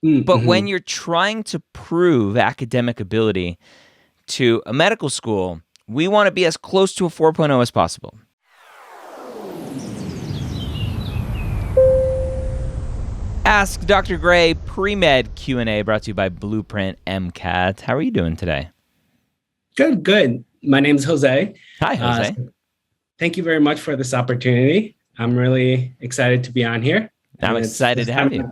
But when Mm-hmm. you're trying to prove academic ability to a medical school, we want to be as close to a 4.0 as possible. Ask Dr. Gray pre-med Q&A brought to you by Blueprint MCAT. How are you doing today? Good, good. My name is Jose. Hi, Jose. So thank you very much for this opportunity. I'm really excited to be on here. I'm And excited to have you.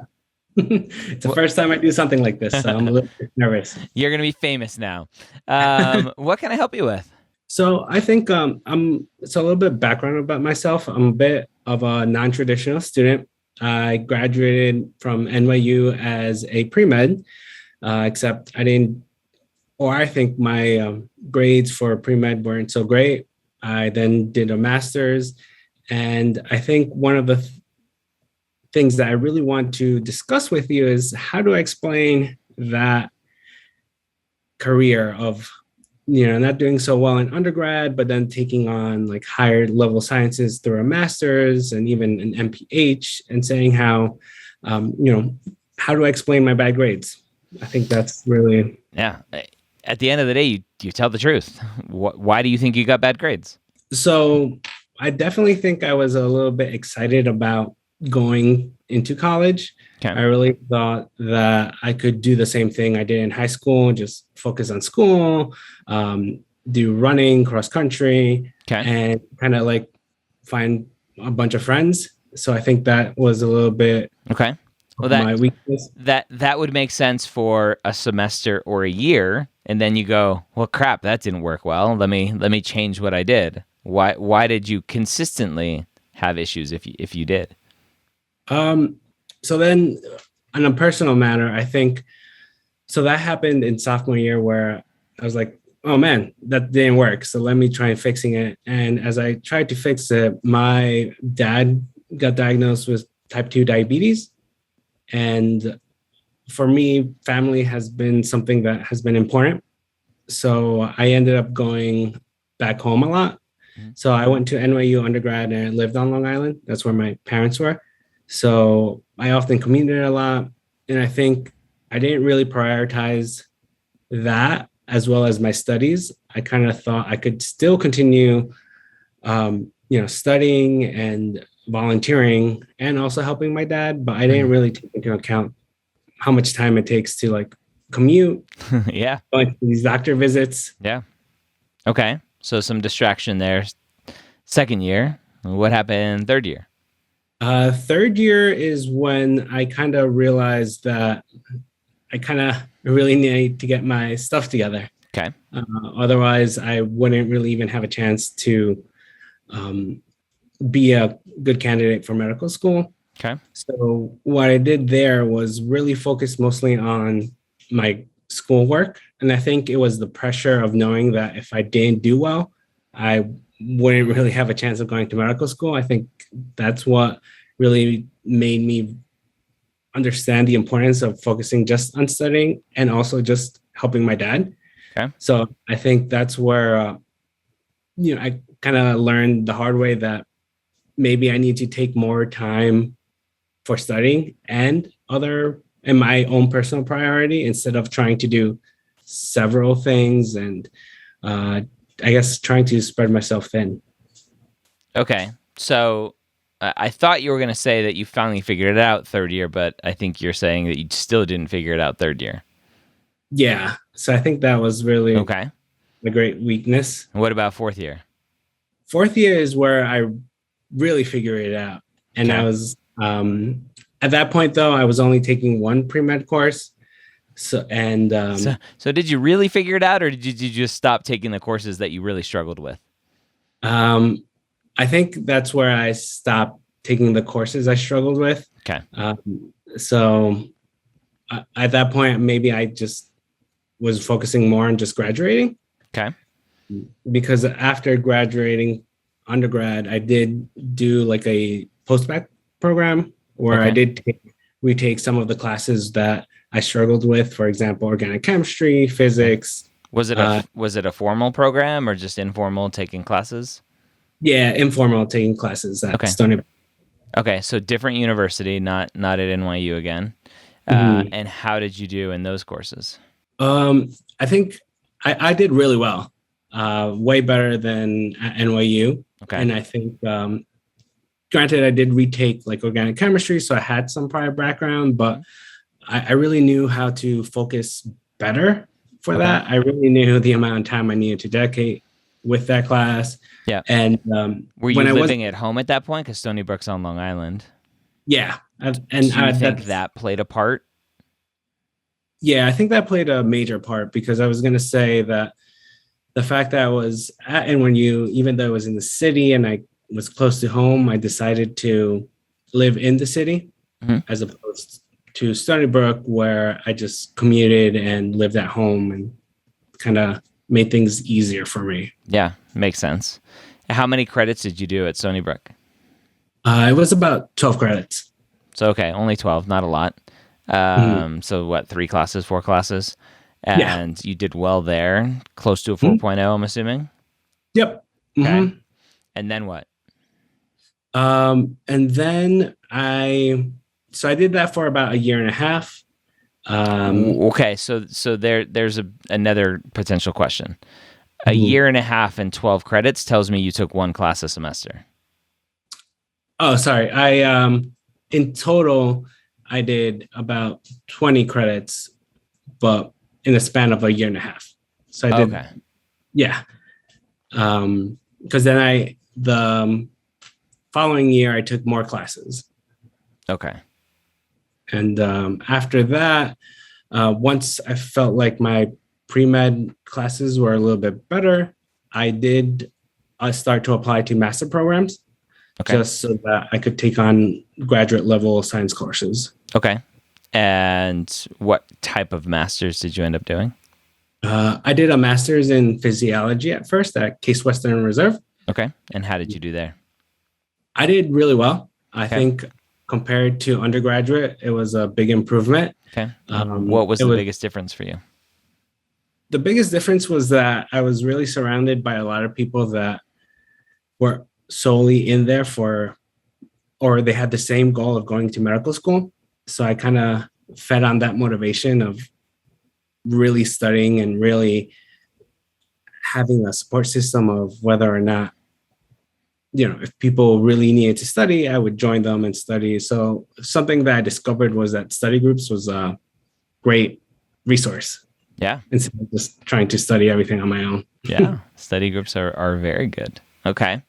It's the first time I do something like this, so I'm a little bit nervous. You're going to be famous now. What can I help you with? So I think it's a little bit background about myself. I'm a bit of a non-traditional student. I graduated from NYU as a pre-med, except I think my grades for pre-med weren't so great. I then did a master's. And I think one of the things that I really want to discuss with you is how do I explain that career of, not doing so well in undergrad, but then taking on like higher level sciences through a master's and even an MPH, and saying how, how do I explain my bad grades? I think that's really... Yeah. At the end of the day, you tell the truth. Why do you think you got bad grades? So I definitely think I was a little bit excited about going into college. Okay. I really thought that I could do the same thing I did in high school, just focus on school, do running, cross country, and kind of like find a bunch of friends. So I think that was a little bit okay. Well, my weakness. That would make sense for a semester or a year, and then you go, well, crap, that didn't work well. Let me change what I did. Why did you consistently have issues if you did? So then on a personal matter, I think, so that happened in sophomore year where I was like, oh man, that didn't work. So let me try fixing it. And as I tried to fix it, my dad got diagnosed with type 2 diabetes. And for me, family has been something that has been important. So I ended up going back home a lot. So I went to NYU undergrad and lived on Long Island. That's where my parents were. So I often commuted a lot. And I think I didn't really prioritize that as well as my studies. I kind of thought I could still continue, studying and volunteering and also helping my dad, but I didn't really take into account how much time it takes to like commute. Yeah. Like these doctor visits. Yeah. Okay. So some distraction there. Second year. What happened third year? Third year is when I kind of realized that I kind of really need to get my stuff together. Okay. Otherwise, I wouldn't really even have a chance to be a good candidate for medical school. Okay. So what I did there was really focus mostly on my schoolwork. And I think it was the pressure of knowing that if I didn't do well, I wouldn't really have a chance of going to medical school. I think that's what really made me understand the importance of focusing just on studying and also just helping my dad. Okay. So I think that's where, I kind of learned the hard way that maybe I need to take more time for studying and my own personal priority instead of trying to do several things and I guess trying to spread myself thin. Okay. So I thought you were going to say that you finally figured it out third year, but I think you're saying that you still didn't figure it out third year. Yeah. So I think that was really okay. a great weakness. What about fourth year? Fourth year is where I really figured it out. And I was, at that point though, I was only taking one pre-med course. So did you really figure it out, or did you just stop taking the courses that you really struggled with? I think that's where I stopped taking the courses I struggled with. Okay. So at that point, maybe I just was focusing more on just graduating. Okay. Because after graduating undergrad, I did do like a Postbac program where I did retake some of the classes that I struggled with, for example, organic chemistry, physics. Was it a formal program or just informal taking classes? Yeah, informal taking classes at Stony Brook. Okay, so different university, not at NYU again. Mhm. And how did you do in those courses? I think I did really well, way better than at NYU. Okay. And I think, granted, I did retake like organic chemistry, so I had some prior background, but I really knew how to focus better for Okay. that. I really knew the amount of time I needed to dedicate with that class. Yeah. And Were you when I was, living at home at that point? Because Stony Brook's on Long Island. yeah, and Do you think that's, that played a part? yeah, I think that played a major part because I was going to say that the fact that I was at NYU, even though I was in the city and I was close to home, I decided to live in the city Mhm. as opposed to Stony Brook, where I just commuted and lived at home and kind of made things easier for me. Yeah, makes sense. How many credits did you do at Stony Brook? It was about 12 credits. So, okay, only 12, not a lot. Mhm. So what, three classes, four classes? Yeah. And you did well there, close to a Mhm. 4.0, I'm assuming. Yep. Okay. hmm And then what? And then so I did that for about a year and a half. Okay, so there's another potential question. A Mhm. year and a half and 12 credits tells me you took one class a semester. Oh, sorry. In total, I did about 20 credits, but in a span of a year and a half. So I did, Okay. yeah. Because then the following year, I took more classes. Okay. And after that, once I felt like my pre-med classes were a little bit better, I did start to apply to master programs Okay. just so that I could take on graduate level science courses. Okay. And what type of masters did you end up doing? I did a master's in physiology at first at Case Western Reserve. Okay. And how did you do there? I did really well. I Okay. think compared to undergraduate, it was a big improvement. Okay. What was It the was biggest difference for you? the biggest difference was that I was really surrounded by a lot of people that were solely in there for, or they had the same goal of going to medical school. So I kind of fed on that motivation of really studying and really having a support system of whether or not, if people really needed to study, I would join them and study. So something that I discovered was that study groups was a great resource Yeah. instead of just trying to study everything on my own. Yeah. Study groups are very good. Okay.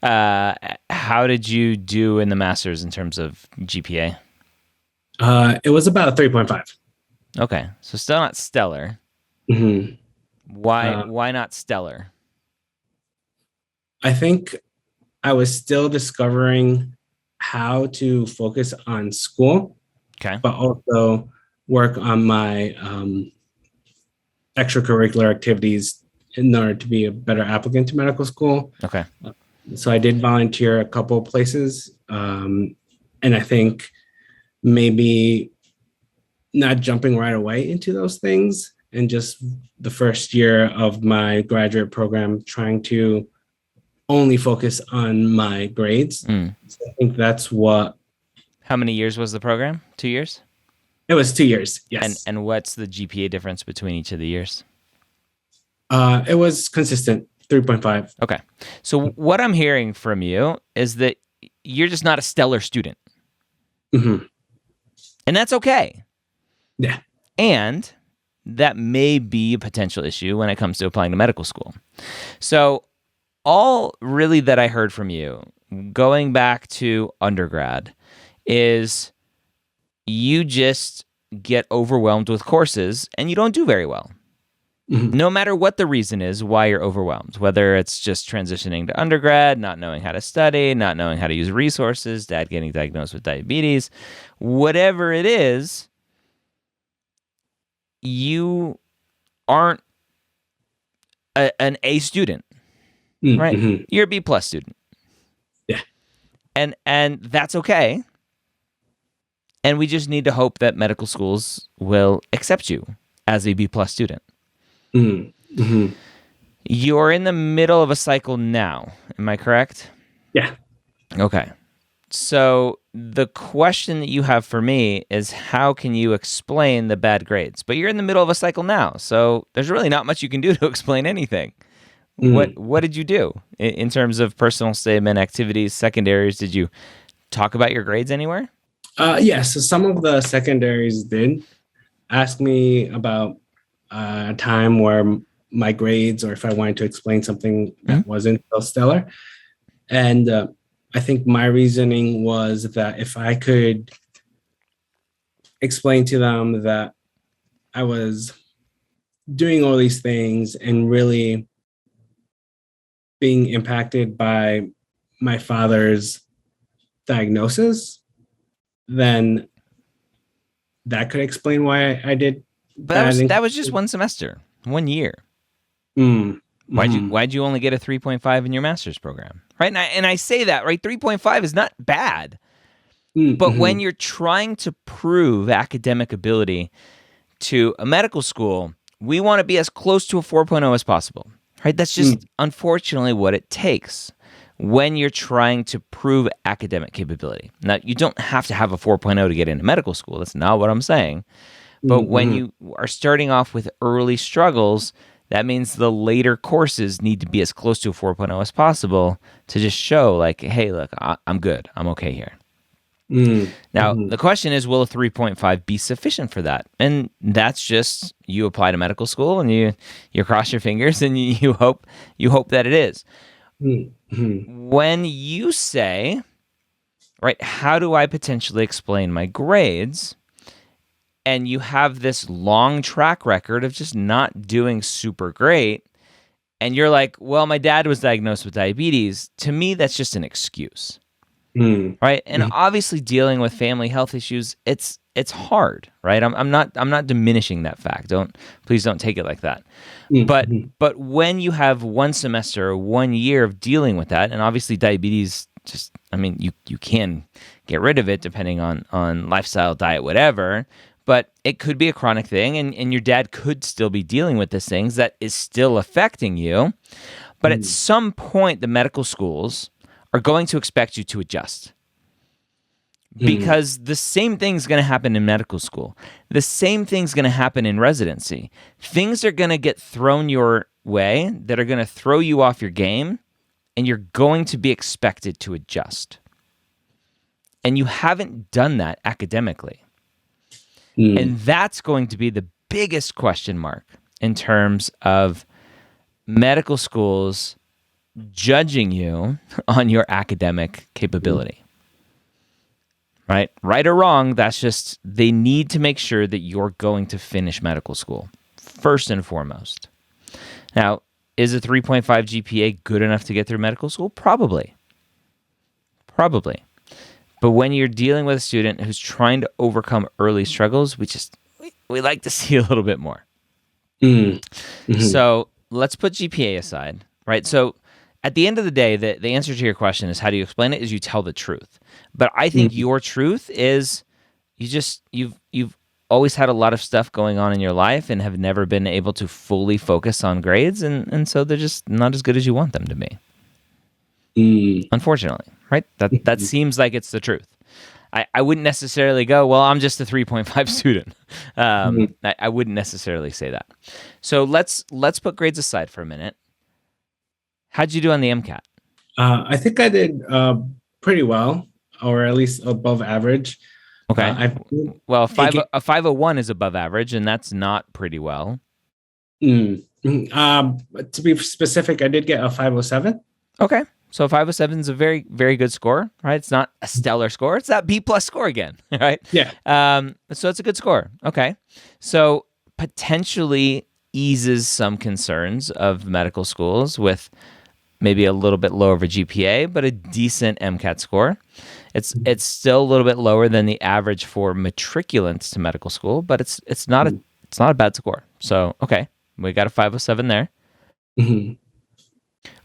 How did you do in the masters in terms of GPA? It was about a 3.5. Okay. So still not stellar. Mm-hmm. Why not stellar? I think I was still discovering how to focus on school, Okay. but also work on my extracurricular activities in order to be a better applicant to medical school. Okay. So I did volunteer a couple of places. And I think maybe not jumping right away into those things and just the first year of my graduate program trying to only focus on my grades. Mm. So I think that's what How many years was the program? 2 years? it was. 2 years. And Yes. and what's the GPA difference between each of the years? It was consistent 3.5. Okay. So what I'm hearing from you is that you're just not a stellar student. Mm-hmm. And that's okay. Yeah. And that may be a potential issue when it comes to applying to medical school. So all really that I heard from you going back to undergrad is you just get overwhelmed with courses and you don't do very well. Mm-hmm. No matter what the reason is why you're overwhelmed, whether it's just transitioning to undergrad, not knowing how to study, not knowing how to use resources, dad getting diagnosed with diabetes, whatever it is, you aren't an A student, right? Mm-hmm. You're a B plus student. Yeah. And that's okay. And we just need to hope that medical schools will accept you as a B plus student. Mm-hmm. Mm-hmm. You're in the middle of a cycle now. Am I correct? Yeah. Okay. So the question that you have for me is how can you explain the bad grades? But you're in the middle of a cycle now, so there's really not much you can do to explain anything. What Mm. what did you do in terms of personal statement activities, secondaries? Did you talk about your grades anywhere? Yes, so some of the secondaries did ask me about a time where my grades, or if I wanted to explain something Mhm. that wasn't so stellar. And I think my reasoning was that if I could explain to them that I was doing all these things and really being impacted by my father's diagnosis, then that could explain why I did But that bad. was In- that was just one semester, 1 year. mm, Why'd you mhm, why'd you only get a 3.5 in your master's program? Right? And I say that, right? 3.5 is not bad. But when mhm, you're trying to prove academic ability to a medical school, we want to be as close to a 4.0 as possible. Right? That's mm, just unfortunately what it takes when you're trying to prove academic capability. Now, you don't have to have a 4.0 to get into medical school. That's not what I'm saying. But when mhm, you are starting off with early struggles, that means the later courses need to be as close to a 4.0 as possible to just show, like, hey, look, I'm good. I'm okay here. mm, Now, mhm, the question is, will a 3.5 be sufficient for that? And that's just you apply to medical school and you cross your fingers and you hope that it is. mm, mhm, When you say, right, how do I potentially explain my grades? And you have this long track record of just not doing super great, and you're like, well, my dad was diagnosed with diabetes. To me, that's just an excuse, mm, right? And obviously, dealing with family health issues, it's hard, right? I'm not diminishing that fact. Please don't take it like that. mm, But mhm, but when you have one semester or 1 year of dealing with that, and obviously diabetes, just I mean, you can get rid of it depending on lifestyle, diet, whatever. But it could be a chronic thing, and your dad could still be dealing with these things that is still affecting you. But at mm, some point, the medical schools are going to expect you to adjust mm, because the same thing's going to happen in medical school. The same thing's going to happen in residency. Things are going to get thrown your way that are going to throw you off your game, and you're going to be expected to adjust. And you haven't done that academically. mm, And that's going to be the biggest question mark in terms of medical schools judging you on your academic mm, capability. Right or wrong, that's just they need to make sure that you're going to finish medical school first and foremost. Now, is a 3.5 GPA good enough to get through medical school? Probably. But when you're dealing with a student who's trying to overcome early struggles, we like to see a little bit more. mm, mhm, So let's put GPA aside, right? So at the end of the day, the answer to your question is how do you explain it? Is you tell the truth. But I think mm, your truth is you've always had a lot of stuff going on in your life and have never been able to fully focus on grades, and so they're just not as good as you want them to be. mm, Unfortunately, right? That mhm, seems like it's the truth. I wouldn't necessarily go, well, I'm just a 3.5 student. mhm. I wouldn't necessarily say that. So let's put grades aside for a minute. How'd you do on the MCAT? I think I did pretty well, or at least above average. Okay. I've been Well, taking. a 501 is above average, and that's not pretty well. To be specific, I did get a 507. Okay. So 507 is a very, very good score, right? It's not a stellar score. It's that B plus score again, right? Yeah. So it's a good score. Okay. So potentially eases some concerns of medical schools with maybe a little bit lower of a GPA, but a decent MCAT score. It's still a little bit lower than the average for matriculants to medical school, but it's not a bad score. So okay, we got a 507 there. Mhm.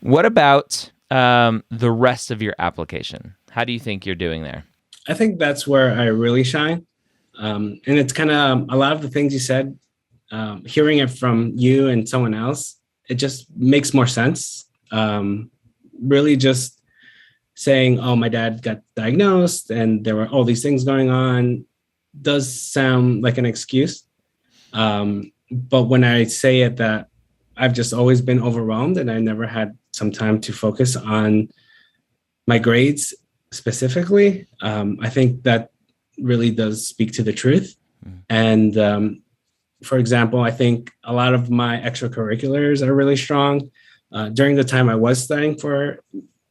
What about the rest of your application? How do you think you're doing there? I think that's where I really shine. And it's kind of a lot of the things you said, hearing it from you and someone else, it just makes more sense. Really just saying, oh, my dad got diagnosed and there were all these things going on does sound like an excuse. But when I say it, that I've just always been overwhelmed and I never had some time to focus on my grades specifically, I think that really does speak to the truth. And for example, I think a lot of my extracurriculars are really strong. During the time I was studying for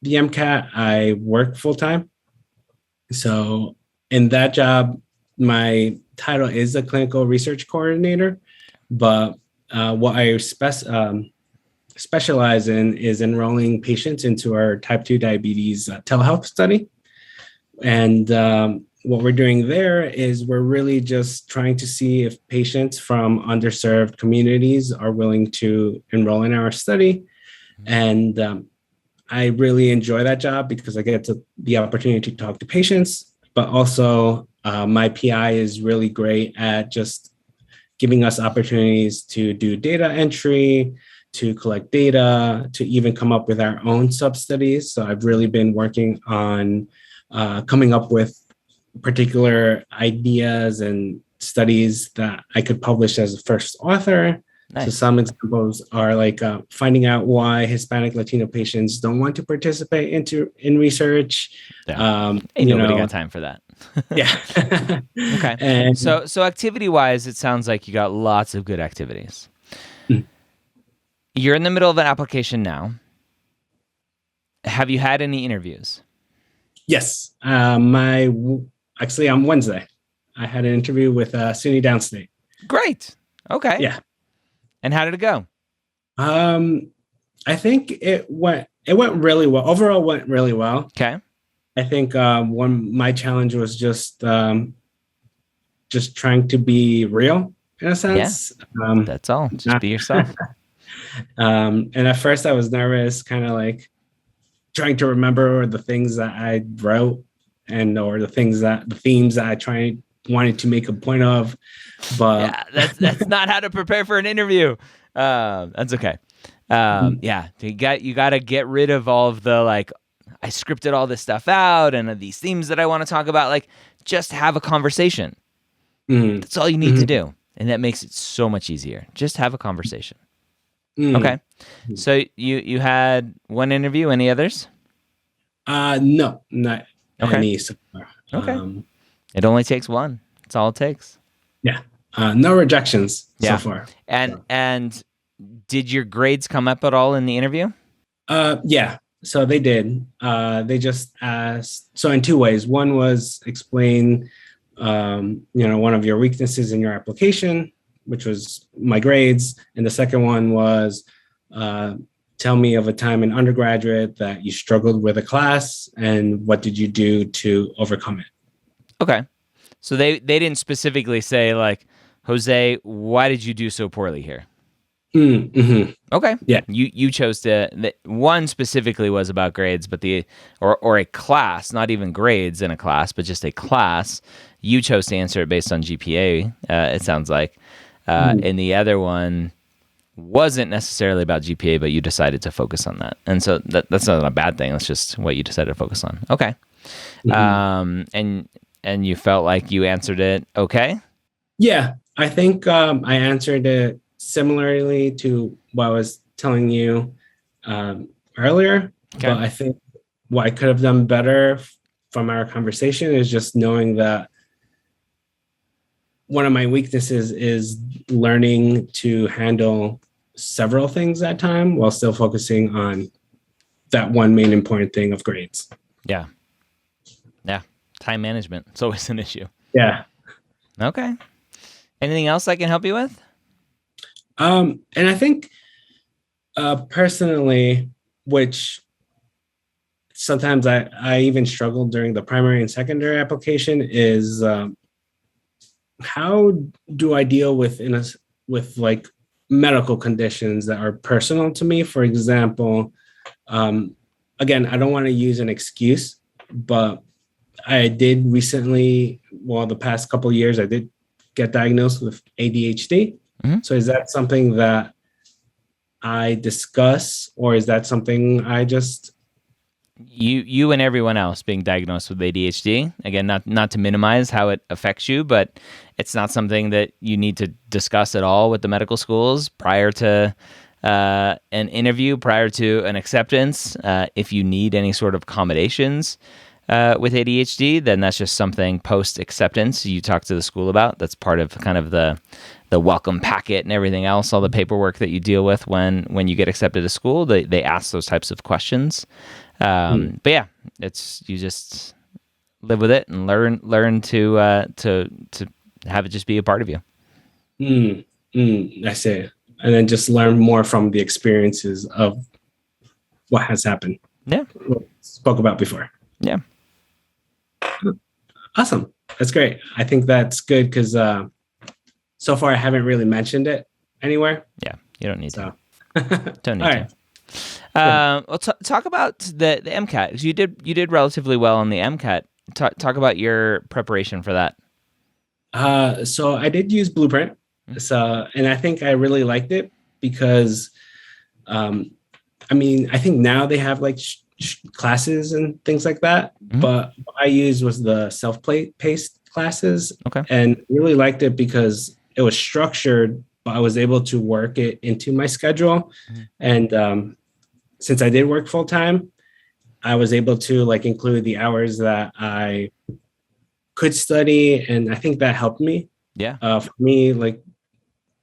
the MCAT, I worked full time. So in that job, my title is a clinical research coordinator, but what I specialize in is enrolling patients into our type 2 diabetes telehealth study. And what we're doing there is we're really just trying to see if patients from underserved communities are willing to enroll in our study. And I really enjoy that job because I get the opportunity to talk to patients, but also my PI is really great at just giving us opportunities to do data entry, to collect data, to even come up with our own sub-studies. So I've really been working on coming up with particular ideas and studies that I could publish as a first author. Nice. So some examples are like finding out why Hispanic Latino patients don't want to participate in research. Yeah. Ain't nobody got time for that. Yeah. Okay. And so activity wise, it sounds like you got lots of good activities. You're in the middle of an application now. Have you had any interviews? Yes. Actually, on Wednesday, I had an interview with SUNY Downstate. Great. Okay. Yeah. And how did it go? I think it went really well. Overall, went really well. Okay. I think my challenge was just trying to be real in a sense. Yeah. That's all. Just be yourself. And at first I was nervous, kind of like trying to remember the things that I wrote or the themes that I wanted to make a point of. But yeah, that's not how to prepare for an interview. That's okay. Yeah, you got to get rid of all of the like, I scripted all this stuff out and these themes that I want to talk about. Like, just have a conversation. That's all you need to do, and that makes it so much easier. Just have a conversation. Okay. So you had one interview. Any others? No, not any so far. Okay. It only takes one. That's all it takes. Yeah. No rejections so far. And did your grades come up at all in the interview? Yeah. So they did. They just asked. So in two ways. One was explain, one of your weaknesses in your application, which was my grades. And the second one was tell me of a time in undergraduate that you struggled with a class and what did you do to overcome it? Okay. So they didn't specifically say like, Jose, why did you do so poorly here? Okay. Yeah. You chose to. One specifically was about grades, but or a class, not even grades in a class, but just a class. You chose to answer it based on GPA. It sounds like, and the other one wasn't necessarily about GPA, but you decided to focus on that, and so that's not a bad thing. That's just what you decided to focus on. Okay. And you felt like you answered it okay? Yeah, I think I answered it similarly to what I was telling you earlier. Okay. But I think what I could have done better from our conversation is just knowing that one of my weaknesses is learning to handle several things at a time while still focusing on that one main important thing of grades. Yeah. Yeah. Time management. It's always an issue. Yeah. Okay. Anything else I can help you with? And I think personally, which sometimes I even struggled during the primary and secondary application, is how do I deal with like medical conditions that are personal to me? For example, again, I don't want to use an excuse, but I did recently, the past couple of years, I did get diagnosed with ADHD. So is that something that I discuss, or is that something I just you and everyone else being diagnosed with ADHD. Again, not to minimize how it affects you, but it's not something that you need to discuss at all with the medical schools prior to an interview, prior to an acceptance. If you need any sort of accommodations with ADHD, then that's just something post acceptance you talk to the school about. That's part of kind of the welcome packet and everything else, all the paperwork that you deal with when you get accepted to school. They ask those types of questions. But yeah, it's you just live with it and learn to have it just be a part of you. I see. And then just learn more from the experiences of what has happened. Yeah. What we spoke about before. Yeah. Awesome. That's great. I think that's good because so far I haven't really mentioned it anywhere. Yeah. You don't need to. Don't need to. Well, talk about the MCAT. 'Cause you did relatively well on the MCAT. Talk about your preparation for that. So I did use Blueprint. So, and I think I really liked it because, I mean, I think now they have like classes and things like that, but what I used was the self-paced classes. Okay. And really liked it because it was structured, but I was able to work it into my schedule. And since I did work full time, I was able to like include the hours that I could study, and I think that helped me. Yeah. For me, like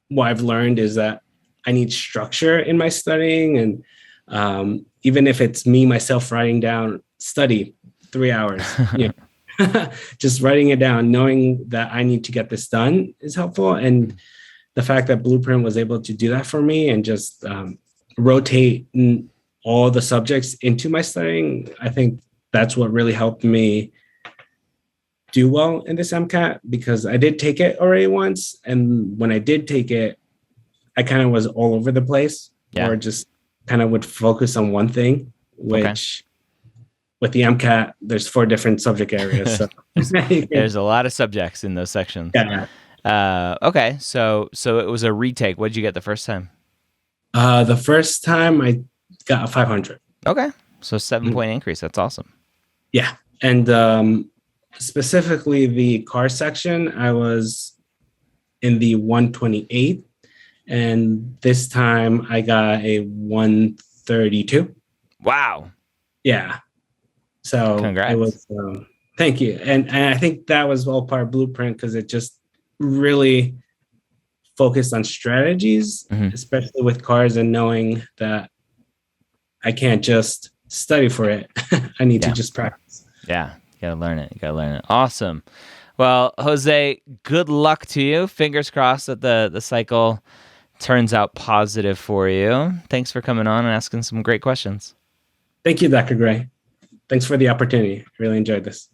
what I've learned is that I need structure in my studying, and even if it's me myself writing down study 3 hours, just writing it down, knowing that I need to get this done is helpful. And the fact that Blueprint was able to do that for me and just rotate all the subjects into my studying, I think that's what really helped me do well in this MCAT, because I did take it already once. And when I did take it, I kind of was all over the place, or just kind of would focus on one thing, which with the MCAT, there's 4 different subject areas. So there's a lot of subjects in those sections. Yeah. Okay. So it was a retake. What did you get the first time? The first time I got a 500. Okay. So 7-point increase. That's awesome. Yeah. And specifically the car section, I was in the 128, and this time I got a 132. Wow. Yeah. So congrats. It was, thank you. And I think that was all part of Blueprint because it just really focused on strategies, especially with cars, and knowing that I can't just study for it. I need to just practice. Yeah. You gotta learn it. Awesome. Well, Jose, good luck to you. Fingers crossed that the cycle turns out positive for you. Thanks for coming on and asking some great questions. Thank you, Dr. Gray. Thanks for the opportunity. I really enjoyed this.